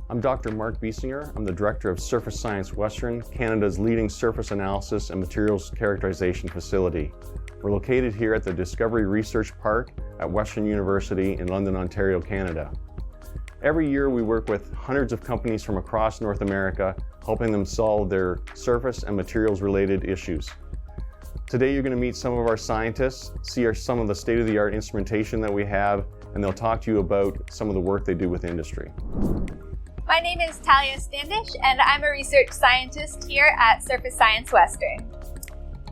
I'm Dr. Mark Biesinger. I'm the Director of Surface Science Western, Canada's leading surface analysis and materials characterization facility. We're located here at the Discovery Research Park at Western University in London, Ontario, Canada. Every year we work with hundreds of companies from across North America, helping them solve their surface and materials related issues. Today you're going to meet some of our scientists, see some of the state-of-the-art instrumentation that we have, and they'll talk to you about some of the work they do with industry. My name is Talia Standish, and I'm a research scientist here at Surface Science Western.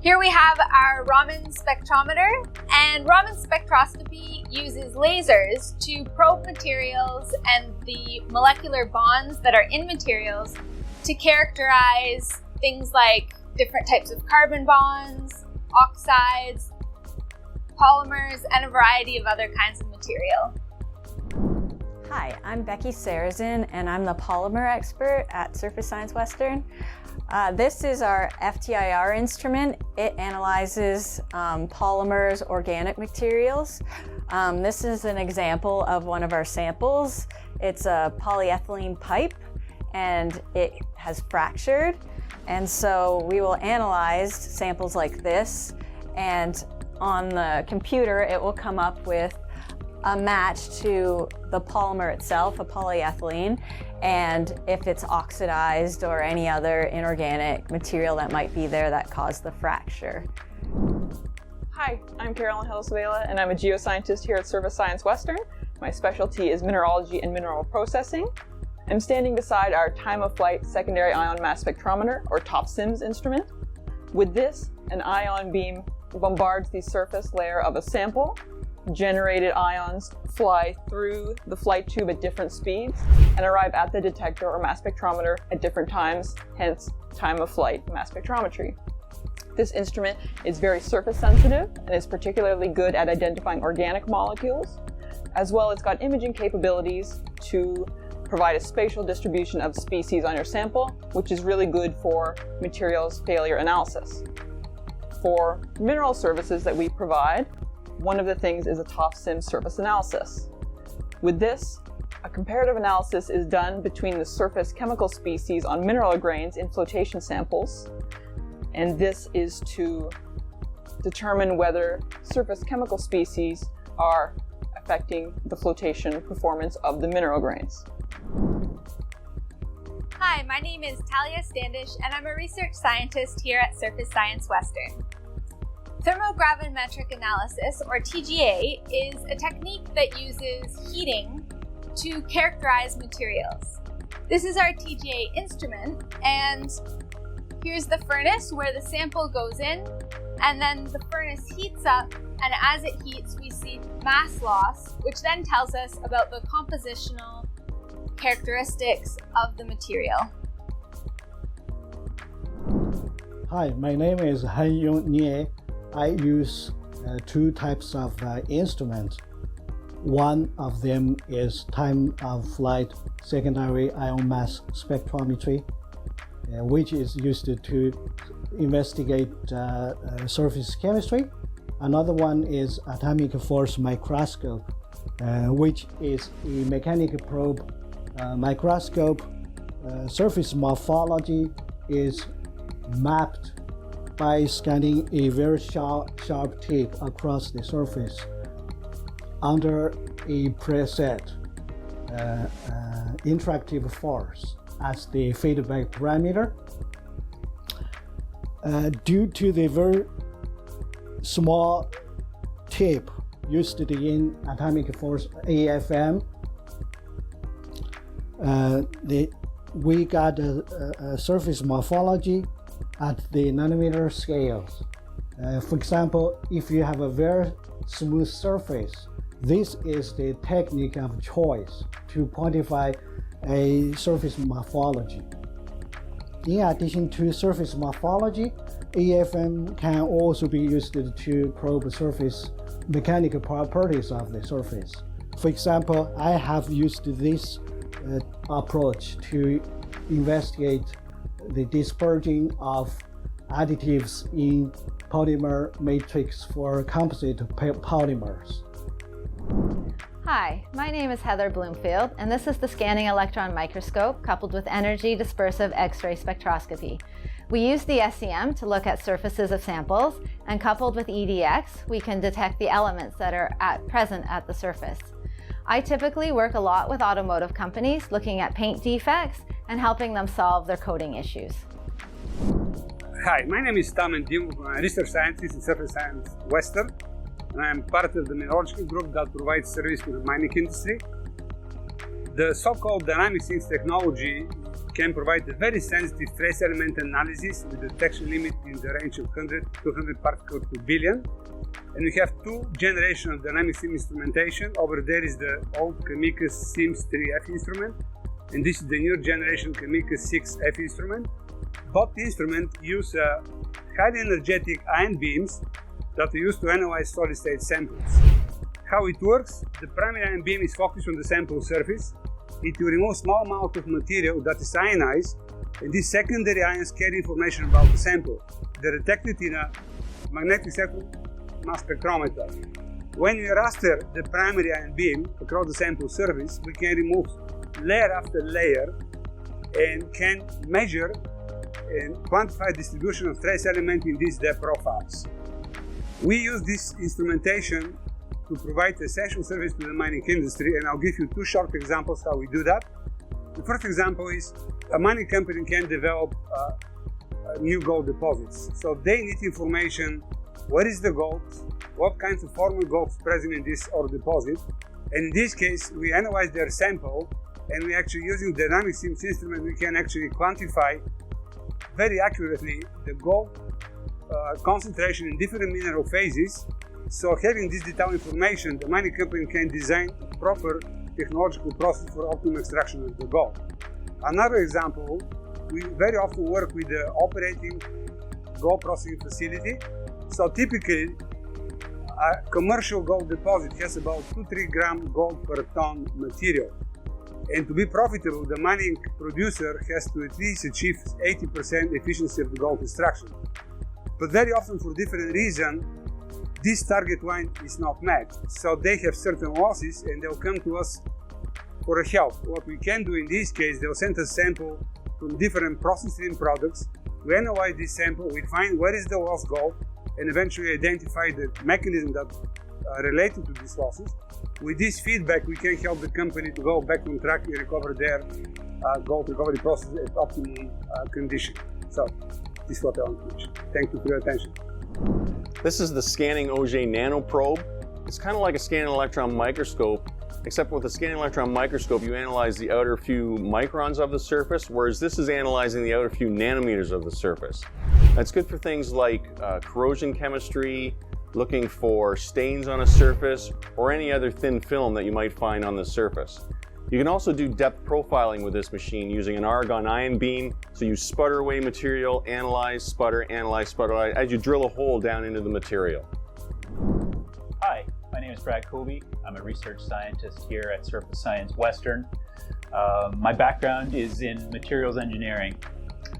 Here we have our Raman spectrometer, and Raman spectroscopy uses lasers to probe materials and the molecular bonds that are in materials to characterize things like different types of carbon bonds, oxides, polymers, and a variety of other kinds of material. Hi, I'm Becky Sarazin, and I'm the polymer expert at Surface Science Western. This is our FTIR instrument. It analyzes polymers, organic materials. This is an example of one of our samples. It's a polyethylene pipe, and it has fractured. And so we will analyze samples like this, and on the computer it will come up with a match to the polymer itself, a polyethylene, and if it's oxidized or any other inorganic material that might be there that caused the fracture. Hi, I'm Carolyn Hills-Vela, and I'm a geoscientist here at Surface Science Western. My specialty is mineralogy and mineral processing. I'm standing beside our time-of-flight secondary ion mass spectrometer, or TOPSIMS instrument. With this, an ion beam bombards the surface layer of a sample. Generated ions fly through the flight tube at different speeds and arrive at the detector or mass spectrometer at different times, hence time-of-flight mass spectrometry. This instrument is very surface sensitive and is particularly good at identifying organic molecules. As well, it's got imaging capabilities to provide a spatial distribution of species on your sample, which is really good for materials failure analysis. For mineral services that we provide, one of the things is a TOPSIMS surface analysis. With this, a comparative analysis is done between the surface chemical species on mineral grains in flotation samples, and this is to determine whether surface chemical species are affecting the flotation performance of the mineral grains. Hi, my name is Talia Standish, and I'm a research scientist here at Surface Science Western. Thermogravimetric analysis, or TGA, is a technique that uses heating to characterize materials. This is our TGA instrument, and here's the furnace where the sample goes in, and then the furnace heats up, and as it heats we see mass loss, which then tells us about the compositional characteristics of the material. Hi, my name is Han-Yong Nie. I use two types of instruments. One of them is time-of-flight secondary ion mass spectrometry, which is used to investigate surface chemistry. Another one is atomic force microscope, which is a mechanical probe microscope. Surface morphology is mapped by scanning a very sharp tip across the surface under a preset interactive force as the feedback parameter. Due to the very small tip used in atomic force AFM, we got a surface morphology at the nanometer scales. For example, if you have a very smooth surface, this is the technique of choice to quantify a surface morphology. In addition to surface morphology, AFM can also be used to probe surface mechanical properties of the surface. For example, I have used this approach to investigate the dispersion of additives in polymer matrix for composite polymers. Hi, my name is Heather Bloomfield, and this is the Scanning Electron Microscope coupled with Energy Dispersive X-ray Spectroscopy. We use the SEM to look at surfaces of samples, and coupled with EDX, we can detect the elements that are present at the surface. I typically work a lot with automotive companies looking at paint defects and helping them solve their coating issues. Hi, my name is Tom Dim. I'm a research scientist in Surface Science Western, and I am part of the mineralogical group that provides service to the mining industry. The so-called dynamic SIMS technology can provide a very sensitive trace element analysis with a detection limit in the range of 100 to 200 particles per billion. And we have two generations of dynamic SIMS instrumentation. Over there is the old Chemicus SIMS 3F instrument, and this is the new generation Chemicus 6F instrument. Both instruments use highly energetic ion beams that are used to analyze solid-state samples. How it works? The primary ion beam is focused on the sample surface. It will remove small amount of material that is ionized, and these secondary ions carry information about the sample. They're detected in a magnetic mass spectrometer. When we raster the primary ion beam across the sample surface, we can remove layer after layer and can measure and quantify distribution of trace elements in these depth profiles. We use this instrumentation to provide essential service to the mining industry, and I'll give you two short examples how we do that. The first example is a mining company can develop new gold deposits. So they need information: what is the gold, what kinds of formal gold is present in this ore deposit, and in this case we analyze their sample, and we actually using dynamic SIMS instrument we can actually quantify very accurately the gold concentration in different mineral phases. So having this detailed information, the mining company can design a proper technological process for optimum extraction of the gold. Another example, we very often work with the operating gold processing facility. So typically, a commercial gold deposit has about 2-3 grams gold per ton material. And to be profitable, the mining producer has to at least achieve 80% efficiency of the gold extraction. But very often, for different reasons, this target line is not met. So they have certain losses and they'll come to us for help. What we can do in this case, they'll send a sample from different processing products. We analyze this sample, we find where is the lost gold, and eventually identify the mechanism that related to these losses. With this feedback, we can help the company to go back on track and recover their gold recovery process at optimum condition. So this is what I want to mention. Thank you for your attention. This is the Scanning Auger Nano Probe. It's kind of like a scanning electron microscope, except with a scanning electron microscope, you analyze the outer few microns of the surface, whereas this is analyzing the outer few nanometers of the surface. That's good for things like corrosion chemistry, looking for stains on a surface, or any other thin film that you might find on the surface. You can also do depth profiling with this machine using an argon ion beam. So you sputter away material, analyze, sputter, as you drill a hole down into the material. Hi, my name is Brad Colby. I'm a research scientist here at Surface Science Western. My background is in materials engineering.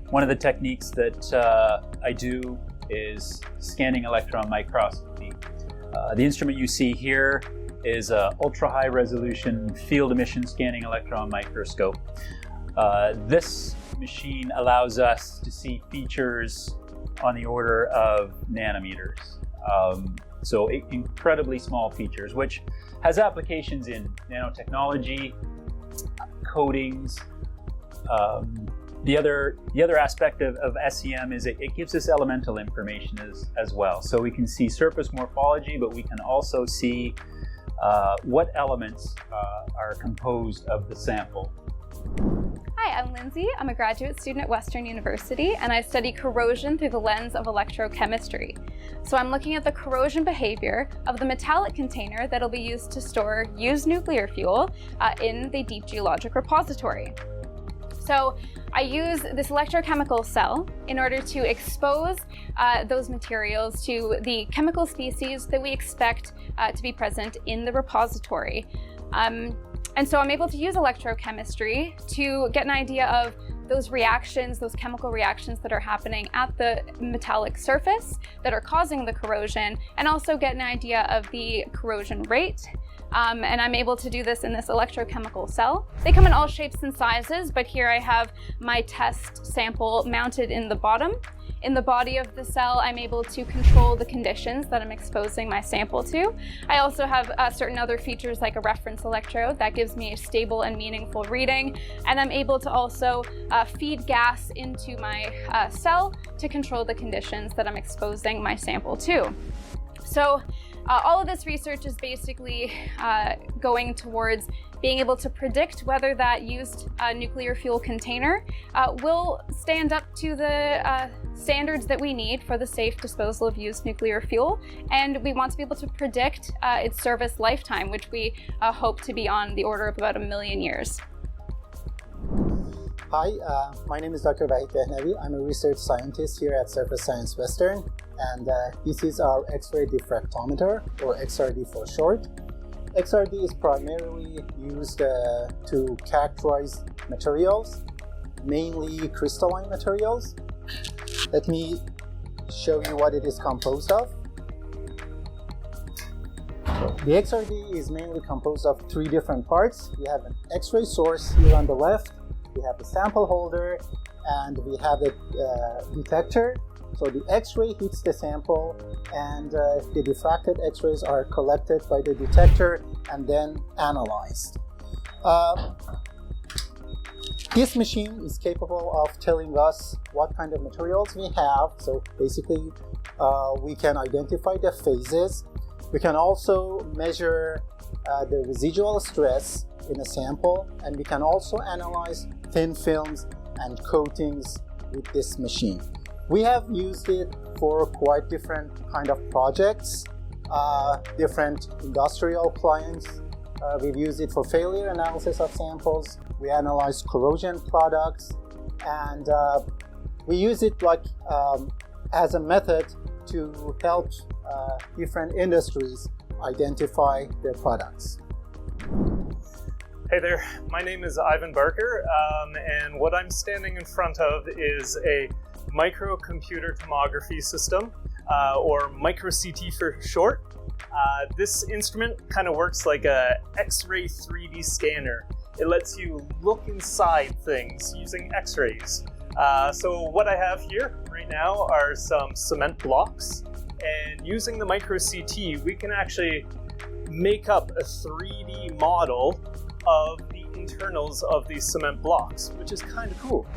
One of the techniques that I do is scanning electron microscopy. The instrument you see here is an ultra-high resolution field emission scanning electron microscope. This machine allows us to see features on the order of nanometers. So incredibly small features, which has applications in nanotechnology, coatings. The other aspect of SEM is it gives us elemental information as well. So we can see surface morphology, but we can also see what elements are composed of the sample. Hi, I'm Lindsay. I'm a graduate student at Western University, and I study corrosion through the lens of electrochemistry. So I'm looking at the corrosion behavior of the metallic container that'll be used to store used nuclear fuel in the Deep Geologic Repository. So I use this electrochemical cell in order to expose those materials to the chemical species that we expect to be present in the repository. And so I'm able to use electrochemistry to get an idea of those reactions, those chemical reactions that are happening at the metallic surface that are causing the corrosion, and also get an idea of the corrosion rate, and I'm able to do this in this electrochemical cell. They come in all shapes and sizes, but here I have my test sample mounted in the bottom. In the body of the cell, I'm able to control the conditions that I'm exposing my sample to. I also have certain other features like a reference electrode that gives me a stable and meaningful reading. And I'm able to also feed gas into my cell to control the conditions that I'm exposing my sample to. So all of this research is basically going towards being able to predict whether that used nuclear fuel container will stand up to the standards that we need for the safe disposal of used nuclear fuel. And we want to be able to predict its service lifetime, which we hope to be on the order of about 1 million years. Hi, my name is Dr. Vahid Behnavi. I'm a research scientist here at Surface Science Western, and this is our X-ray diffractometer, or XRD for short. XRD is primarily used to characterize materials, mainly crystalline materials. Let me show you what it is composed of. The XRD is mainly composed of 3 different parts. We have an X-ray source here on the left, we have a sample holder, and we have a detector. So the X-ray hits the sample, and the diffracted X-rays are collected by the detector and then analyzed. This machine is capable of telling us what kind of materials we have. So basically, we can identify the phases. We can also measure the residual stress in a sample, and we can also analyze thin films and coatings with this machine. We have used it for quite different kind of projects, different industrial clients. We've used it for failure analysis of samples. We analyze corrosion products, and we use it like as a method to help different industries identify their products. Hey there, my name is Ivan Barker, and what I'm standing in front of is a microcomputer tomography system, or micro-CT for short. This instrument kind of works like a X-ray 3D scanner. It lets you look inside things using X-rays. So what I have here right now are some cement blocks, and using the micro-CT, we can actually make up a 3D model of the internals of these cement blocks, which is kind of cool.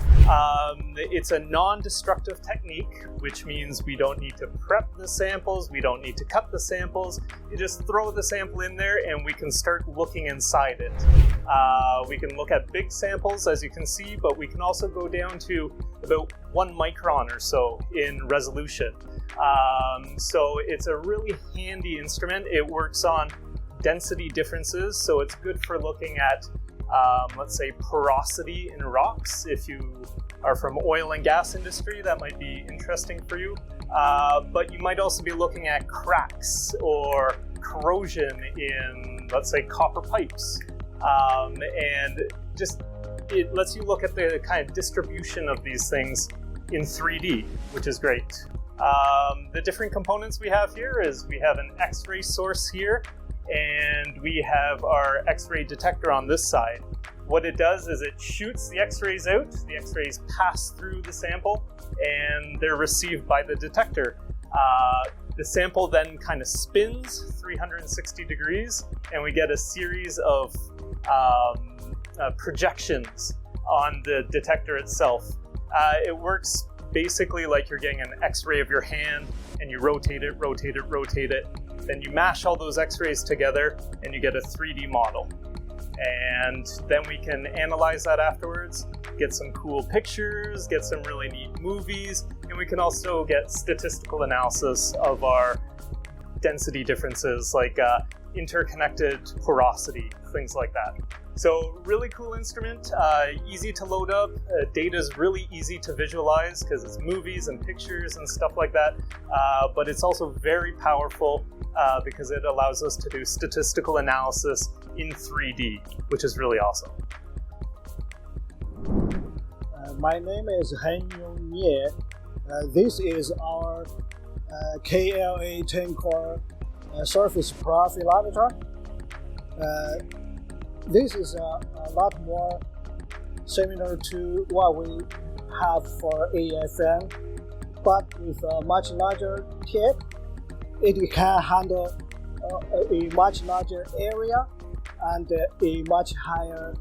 It's a non-destructive technique, which means we don't need to prep the samples, we don't need to cut the samples. You just throw the sample in there and we can start looking inside it. We can look at big samples, as you can see, but we can also go down to about 1 micron or so in resolution. So it's a really handy instrument. It works on density differences, so it's good for looking at, let's say, porosity in rocks. If you are from oil and gas industry, that might be interesting for you. But you might also be looking at cracks or corrosion in, let's say, copper pipes. And just, it lets you look at the kind of distribution of these things in 3D, which is great. The different components we have here is we have an X-ray source here, and we have our X-ray detector on this side. What it does is it shoots the X-rays out, the X-rays pass through the sample, and they're received by the detector. The sample then kind of spins 360 degrees, and we get a series of projections on the detector itself. It works basically like you're getting an X-ray of your hand, and you rotate it, rotate it, rotate it. Then you mash all those X-rays together and you get a 3D model. And then we can analyze that afterwards, get some cool pictures, get some really neat movies, and we can also get statistical analysis of our density differences, like interconnected porosity, things like that. So really cool instrument, easy to load up. Data is really easy to visualize because it's movies and pictures and stuff like that. But it's also very powerful because it allows us to do statistical analysis in 3D, which is really awesome. My name is Han Yong Ye. This is our KLA 10-core surface profilometer. This is a lot more similar to what we have for AFM, but with a much larger tip. It can handle a much larger area and a much higher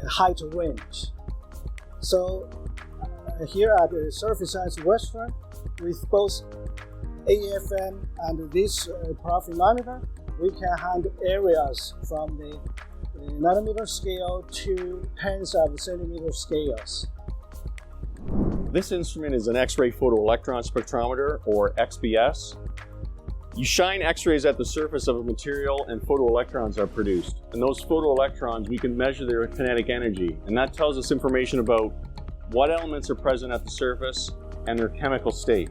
height range. So here at Surface Science Western, with both AFM and this profilometer, we can handle areas from the nanometer scale to tens of centimeter scales. This instrument is an X-ray photoelectron spectrometer, or XPS. You shine X-rays at the surface of a material and photoelectrons are produced. And those photoelectrons, we can measure their kinetic energy. And that tells us information about what elements are present at the surface and their chemical state.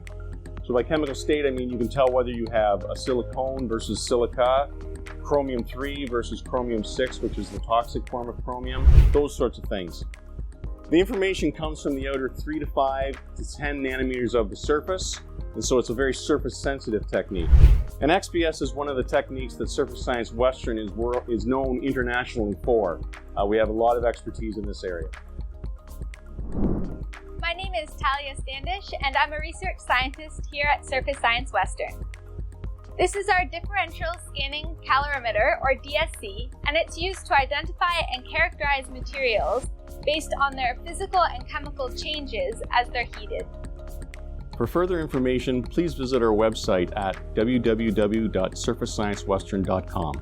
So by chemical state, I mean you can tell whether you have a silicone versus silica, chromium-3 versus chromium-6, which is the toxic form of chromium, those sorts of things. The information comes from the outer 3 to 5 to 10 nanometers of the surface, and so it's a very surface-sensitive technique. And XPS is one of the techniques that Surface Science Western is known internationally for. We have a lot of expertise in this area. My name is Talia Standish, and I'm a research scientist here at Surface Science Western. This is our differential scanning calorimeter, or DSC, and it's used to identify and characterize materials based on their physical and chemical changes as they're heated. For further information, please visit our website at www.surfacesciencewestern.com.